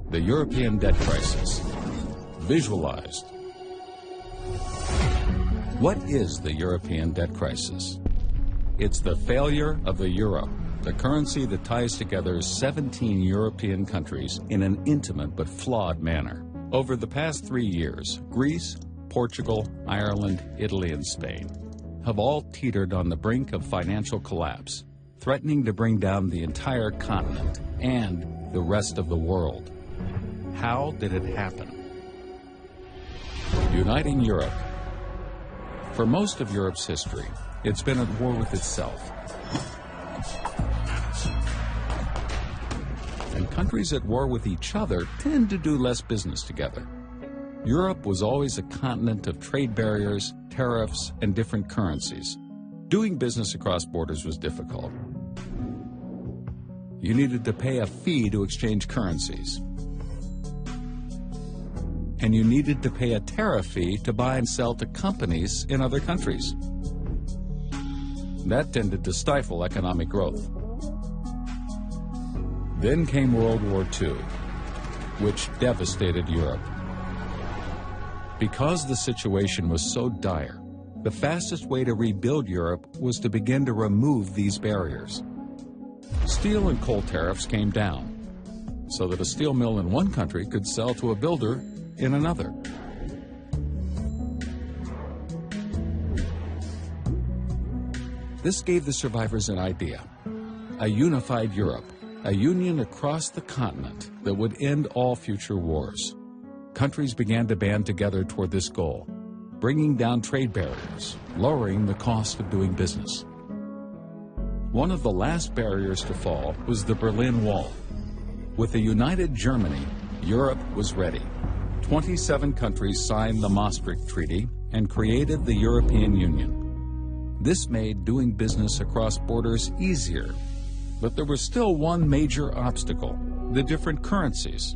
The European debt crisis. Visualized. What is the European debt crisis? It's the failure of the euro, the currency that ties together 17 European countries in an intimate but flawed manner. Over the past 3 years, Greece, Portugal, Ireland, Italy, and Spain have all teetered on the brink of financial collapse, threatening to bring down the entire continent and the rest of the world. How did it happen? Uniting Europe. For most of Europe's history, it's been at war with itself. And countries at war with each other tend to do less business together. Europe was always a continent of trade barriers, tariffs, and different currencies. Doing business across borders was difficult. You needed to pay a fee to exchange currencies. And you needed to pay a tariff fee to buy and sell to companies in other countries. That tended to stifle economic growth. Then came World War II, which devastated Europe. Because the situation was so dire, the fastest way to rebuild Europe was to begin to remove these barriers. Steel and coal tariffs came down, so that a steel mill in one country could sell to a builder in another. This gave the survivors an idea: a unified Europe, a union across the continent that would end all future wars. Countries began to band together toward this goal, bringing down trade barriers, lowering the cost of doing business. One of the last barriers to fall was the Berlin Wall. With a united Germany, Europe was ready. 27 countries signed the Maastricht Treaty and created the European Union. This made doing business across borders easier, but there was still one major obstacle: the different currencies.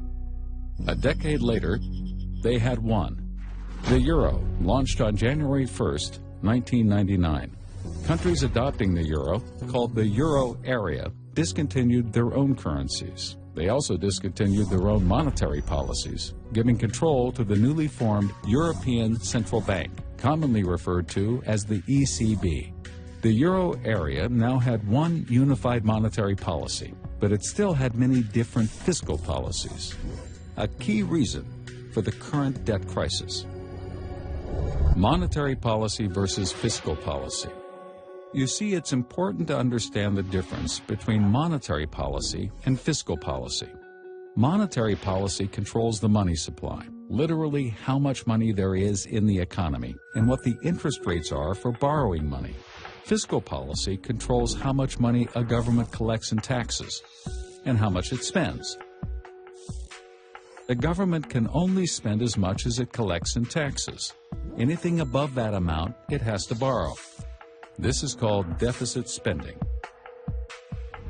A decade later, they had won. The euro, launched on January 1st, 1999. Countries adopting the euro, called the euro area, discontinued their own currencies. They also discontinued their own monetary policies, giving control to the newly formed European Central Bank, commonly referred to as the ECB. The euro area now had one unified monetary policy, but it still had many different fiscal policies. A key reason for the current debt crisis. Monetary policy versus fiscal policy. You see, it's important to understand the difference between monetary policy and fiscal policy. Monetary policy controls the money supply, literally how much money there is in the economy and what the interest rates are for borrowing money. Fiscal policy controls how much money a government collects in taxes and how much it spends. The government can only spend as much as it collects in taxes. Anything above that amount, it has to borrow. This is called deficit spending.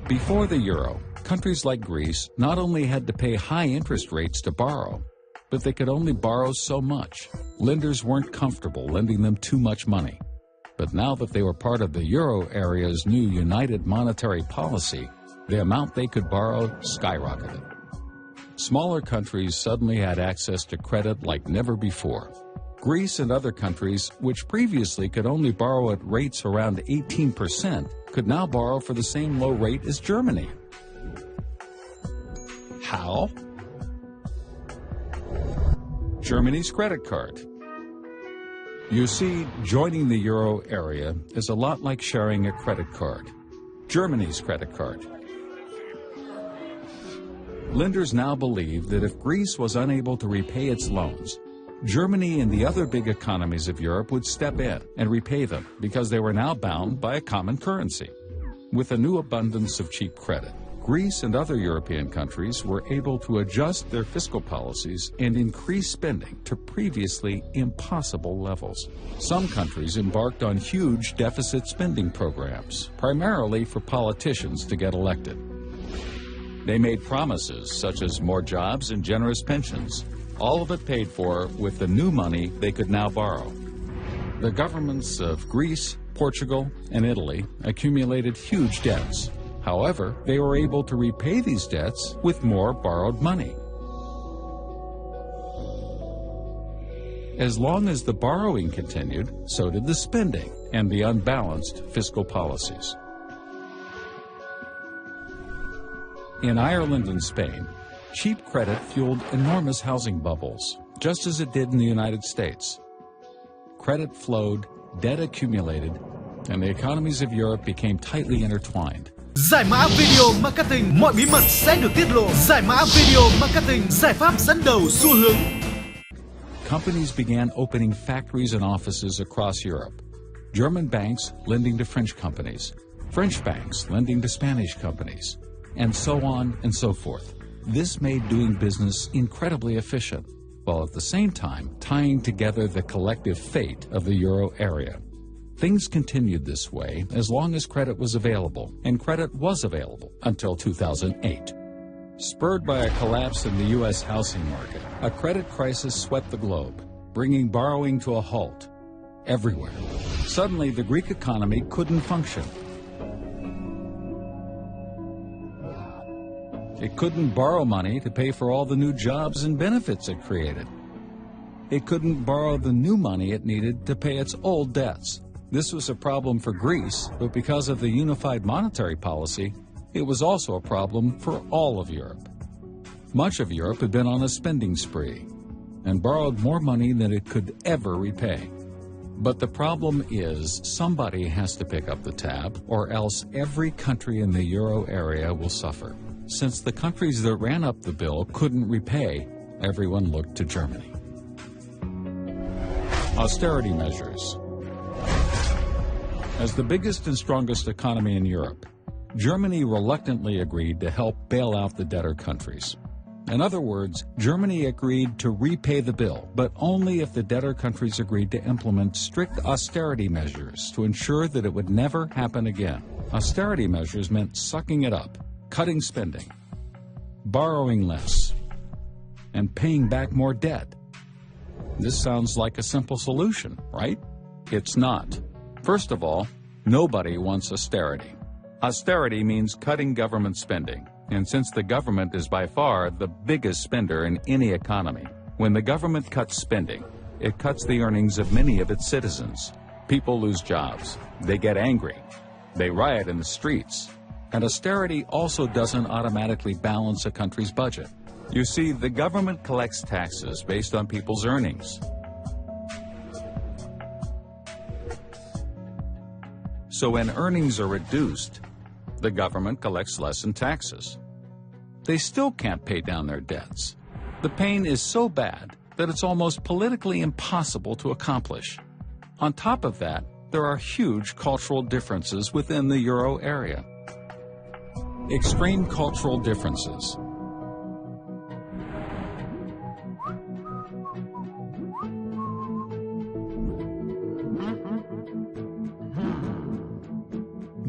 Before the euro, countries like Greece not only had to pay high interest rates to borrow, but they could only borrow so much. Lenders weren't comfortable lending them too much money. But now that they were part of the euro area's new united monetary policy, the amount they could borrow skyrocketed. Smaller countries suddenly had access to credit like never before. Greece and other countries, which previously could only borrow at rates around 18%, could now borrow for the same low rate as Germany. How? Germany's credit card. You see, joining the euro area is a lot like sharing a credit card. Germany's credit card. Lenders now believe that if Greece was unable to repay its loans, Germany and the other big economies of Europe would step in and repay them because they were now bound by a common currency. With a new abundance of cheap credit, Greece and other European countries were able to adjust their fiscal policies and increase spending to previously impossible levels. Some countries embarked on huge deficit spending programs, primarily for politicians to get elected. They made promises such as more jobs and generous pensions, all of it paid for with the new money they could now borrow. The governments of Greece, Portugal, and Italy accumulated huge debts. However, they were able to repay these debts with more borrowed money. As long as the borrowing continued, so did the spending and the unbalanced fiscal policies. In Ireland and Spain, cheap credit fueled enormous housing bubbles, just as it did in the United States. Credit flowed, debt accumulated, and the economies of Europe became tightly intertwined. Giải mã Video Marketing, mọi bí mật sẽ được tiết lộ. Giải mã Video Marketing, giải pháp dẫn đầu xu hướng. Companies began opening factories and offices across Europe. German banks lending to French companies, French banks lending to Spanish companies, and so on and so forth. This made doing business incredibly efficient, while at the same time tying together the collective fate of the euro area. Things continued this way as long as credit was available, and credit was available until 2008. Spurred by a collapse in the U.S. housing market, a credit crisis swept the globe, bringing borrowing to a halt everywhere. Suddenly, the Greek economy couldn't function. It couldn't borrow money to pay for all the new jobs and benefits it created. It couldn't borrow the new money it needed to pay its old debts. This was a problem for Greece, but because of the unified monetary policy, it was also a problem for all of Europe. Much of Europe had been on a spending spree and borrowed more money than it could ever repay. But the problem is somebody has to pick up the tab, or else every country in the euro area will suffer. Since the countries that ran up the bill couldn't repay, everyone looked to Germany. Austerity measures. As the biggest and strongest economy in Europe, Germany reluctantly agreed to help bail out the debtor countries. In other words, Germany agreed to repay the bill, but only if the debtor countries agreed to implement strict austerity measures to ensure that it would never happen again. Austerity measures meant sucking it up, cutting spending, borrowing less, and paying back more debt. This sounds like a simple solution, right? It's not. First of all, nobody wants austerity. Austerity means cutting government spending, and since the government is by far the biggest spender in any economy, when the government cuts spending, it cuts the earnings of many of its citizens. People lose jobs, they get angry, they riot in the streets, and austerity also doesn't automatically balance a country's budget. You see, the government collects taxes based on people's earnings. So when earnings are reduced, the government collects less in taxes. They still can't pay down their debts. The pain is so bad that it's almost politically impossible to accomplish. On top of that, there are huge cultural differences within the euro area. Extreme cultural differences.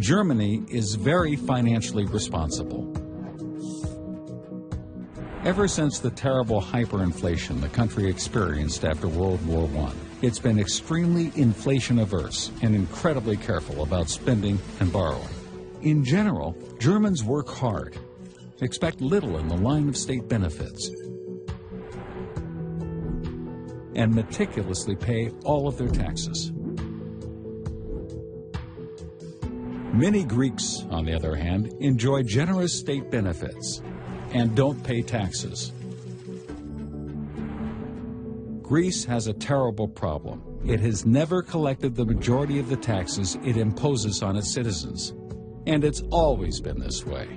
Germany is very financially responsible. Ever since the terrible hyperinflation the country experienced after World War I, it's been extremely inflation-averse and incredibly careful about spending and borrowing. In general, Germans work hard, expect little in the line of state benefits, and meticulously pay all of their taxes. Many Greeks, on the other hand, enjoy generous state benefits and don't pay taxes. Greece has a terrible problem. It has never collected the majority of the taxes it imposes on its citizens, and it's always been this way.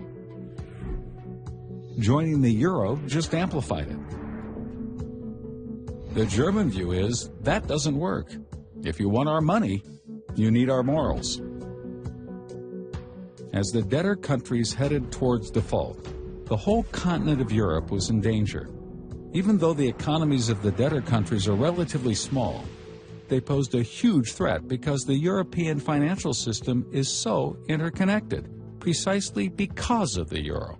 Joining the euro just amplified it. The German view is that doesn't work. If you want our money, you need our morals. As the debtor countries headed towards default, the whole continent of Europe was in danger. Even though the economies of the debtor countries are relatively small, they posed a huge threat because the European financial system is so interconnected, precisely because of the euro.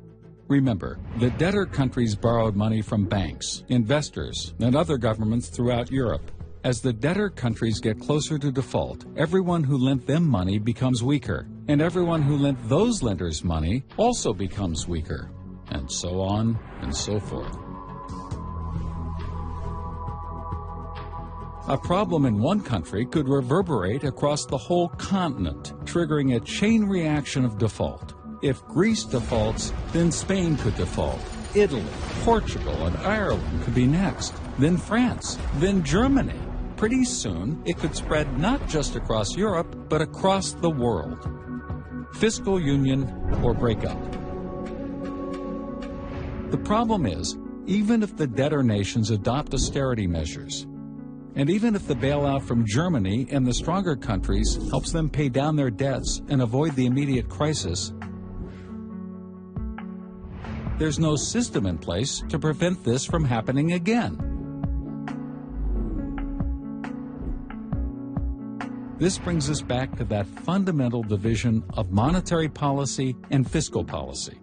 Remember, the debtor countries borrowed money from banks, investors, and other governments throughout Europe. As the debtor countries get closer to default, everyone who lent them money becomes weaker, and everyone who lent those lenders money also becomes weaker, and so on and so forth. A problem in one country could reverberate across the whole continent, triggering a chain reaction of default. If Greece defaults, then Spain could default. Italy, Portugal, and Ireland could be next. Then France, then Germany. Pretty soon, it could spread not just across Europe, but across the world. Fiscal union or breakup. The problem is, even if the debtor nations adopt austerity measures, and even if the bailout from Germany and the stronger countries helps them pay down their debts and avoid the immediate crisis, there's no system in place to prevent this from happening again. This brings us back to that fundamental division of monetary policy and fiscal policy.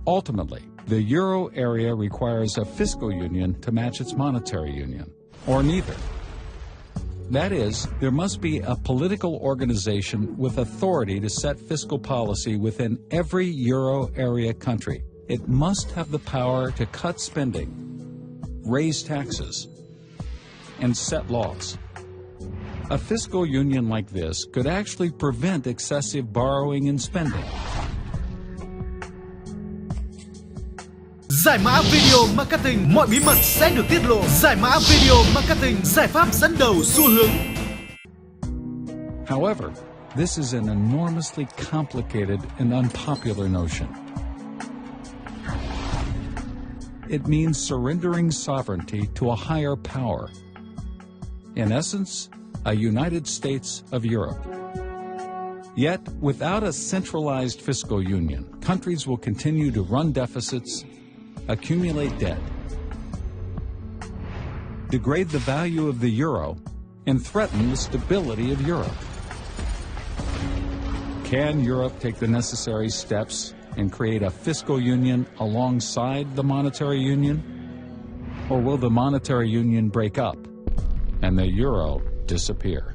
Ultimately, the euro area requires a fiscal union to match its monetary union, or neither. That is, there must be a political organization with authority to set fiscal policy within every euro area country. It must have the power to cut spending, raise taxes, and set laws. A fiscal union like this could actually prevent excessive borrowing and spending. Giải mã video marketing, mọi bí mật sẽ được tiết lộ. Giải mã video marketing, giải pháp dẫn đầu xu hướng. However, this is an enormously complicated and unpopular notion. It means surrendering sovereignty to a higher power. In essence, a United States of Europe. Yet, without a centralized fiscal union, countries will continue to run deficits, accumulate debt, degrade the value of the euro, and threaten the stability of Europe. Can Europe take the necessary steps and create a fiscal union alongside the monetary union? Or will the monetary union break up and the euro disappear?